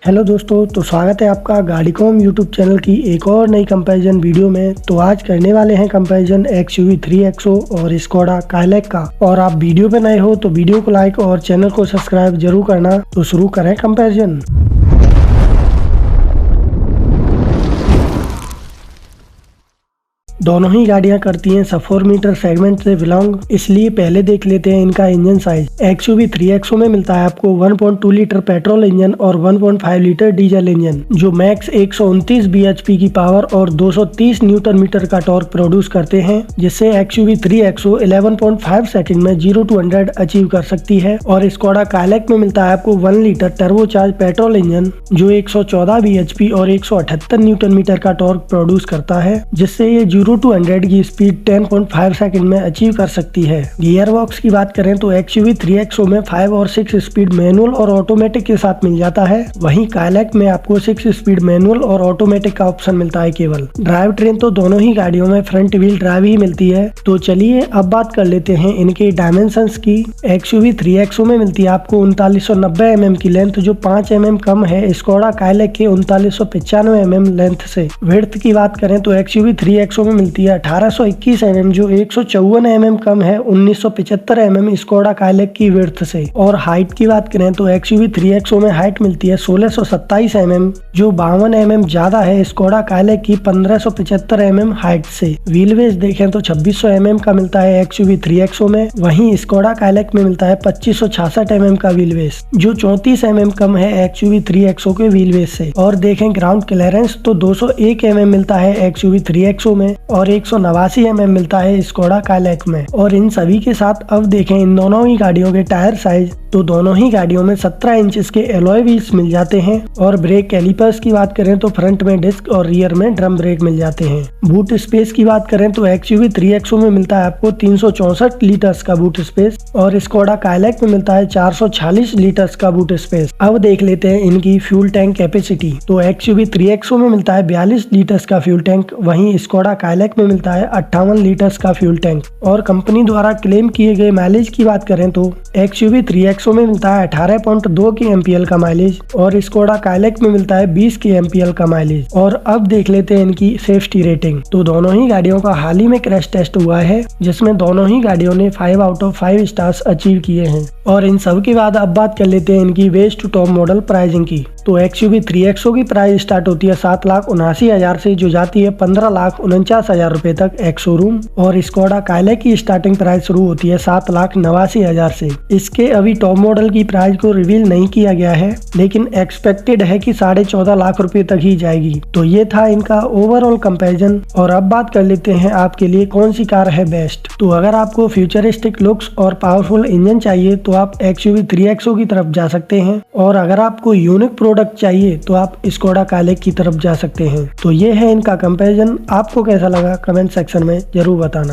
Hello दोस्तों, तो स्वागत है आपका गाड़ीकॉम यूट्यूब चैनल की एक और नई कंपैरिजन वीडियो में। तो आज करने वाले हैं कंपैरिजन XUV 3XO और स्कोडा काइलैक का। और आप वीडियो पे नए हो तो वीडियो को लाइक और चैनल को सब्सक्राइब जरूर करना। तो शुरू करें कंपैरिजन। दोनों ही गाड़ियां करती हैं सब 4 मीटर सेगमेंट से बिलोंग, इसलिए पहले देख लेते हैं इनका इंजन साइज। XUV 3XO में मिलता है आपको 1.2 लीटर पेट्रोल इंजन और 1.5 लीटर डीजल इंजन, जो मैक्स 129 bhp की पावर और 230 न्यूटन मीटर का टॉर्क प्रोड्यूस करते हैं, जिससे XUV 3XO 11.5 सेकंड में 0 to 100 अचीव कर सकती है। और स्कोडा काइलैक में मिलता है आपको 1 लीटर टर्बोचार्ज पेट्रोल इंजन, जो 114 bhp और 178 न्यूटन मीटर का टॉर्क प्रोड्यूस करता है, जिससे ये 0 to 100 की स्पीड 10.5 सेकंड में अचीव कर सकती है। गियर बॉक्स की बात करें तो XUV 3XO में 5 और 6 स्पीड मैनुअल और ऑटोमेटिक के साथ मिल जाता है, वहीं काइलैक में आपको 6 स्पीड मैनुअल और ऑटोमेटिक का ऑप्शन मिलता है केवल। ड्राइव ट्रेन तो दोनों ही गाड़ियों में फ्रंट व्हील ड्राइव ही मिलती है। तो चलिए अब बात कर लेते हैं इनके डायमेंशंस की। XUV 3XO में मिलती है आपको 3990 mm की लेंथ, जो 5 mm कम है स्कोडा काइलैक के 3995 mm लेंथ से। विड्थ की बात करें तो XUV 3XO में मिलती है 1821 mm, जो 154 mm कम है 1975 mm स्कोडा काइलैक की विड्थ से। और हाइट की बात करें तो XUV 3XO में हाइट मिलती है 1627 mm, जो 52 mm ज्यादा है स्कोडा काइलैक की 1575 mm हाइट से। व्हील बेस देखें तो 2600 mm का मिलता है XUV 3XO में, वहीं स्कोडा काइलैक में मिलता है 2566 mm का व्हील बेस, जो 34 mm कम है XUV 3XO के व्हील बेस से। और देखें ग्राउंड क्लियरेंस तो 201 mm मिलता है XUV 3XO में और 189 mm मिलता है स्कोडा काइलैक में। और इन सभी के साथ अब देखें इन दोनों ही गाड़ियों के टायर साइज, तो दोनों ही गाड़ियों में 17 इंच के एलॉय व्हील्स मिल जाते हैं। और ब्रेक कैलिपर्स की बात करें तो फ्रंट में डिस्क और रियर में ड्रम ब्रेक मिल जाते हैं। बूट स्पेस की बात करें तो XUV 3XO में मिलता है आपको 364 लीटर्स का बूट स्पेस और स्कोडा काइलैक में मिलता है 446 लीटर्स का बूट स्पेस। अब देख लेते हैं इनकी फ्यूल टैंक कैपेसिटी। तो XUV 3XO में मिलता है 42 लीटर्स का फ्यूल टैंक, वहीं स्कोडा काइलैक में मिलता है 58 लीटर्स का फ्यूल टैंक। और कंपनी द्वारा क्लेम किए गए माइलेज की बात करें तो XUV 3XO में मिलता है 18.2 kmpl का माइलेज और स्कोडा काइलैक में मिलता है 20 kmpl का माइलेज। और अब देख लेते हैं इनकी सेफ्टी रेटिंग। तो दोनों ही गाड़ियों का हाल ही में क्रैश टेस्ट हुआ है, जिसमें दोनों ही गाड़ियों ने 5 आउट ऑफ 5 स्टार्स अचीव किए हैं। और इन सब के बाद अब बात कर लेते हैं इनकी base to top model pricing की। तो XUV 3XO की प्राइस स्टार्ट होती है 7,79,000 से, जो जाती है 15,49,000 रुपए तक एक्स शोरूम। और स्कोडा काइलैक की स्टार्टिंग प्राइस शुरू होती है 7,89,000 से। इसके अभी टॉप मॉडल की प्राइस को रिवील नहीं किया गया है, लेकिन एक्सपेक्टेड है कि 14.5 लाख रुपए तक ही जाएगी। तो ये था इनका ओवरऑल कंपैरिजन। और अब बात कर लेते हैं आपके लिए कौन सी कार है बेस्ट। तो अगर आपको फ्यूचरिस्टिक लुक्स और पावरफुल इंजन चाहिए तो आप XUV 3XO की तरफ जा सकते हैं, और अगर आपको यूनिक प्रोडक्ट चाहिए तो आप स्कोडा काइलैक की तरफ जा सकते हैं। तो ये है इनका कंपैरिजन। आपको कैसा लगा कमेंट सेक्शन में जरूर बताना।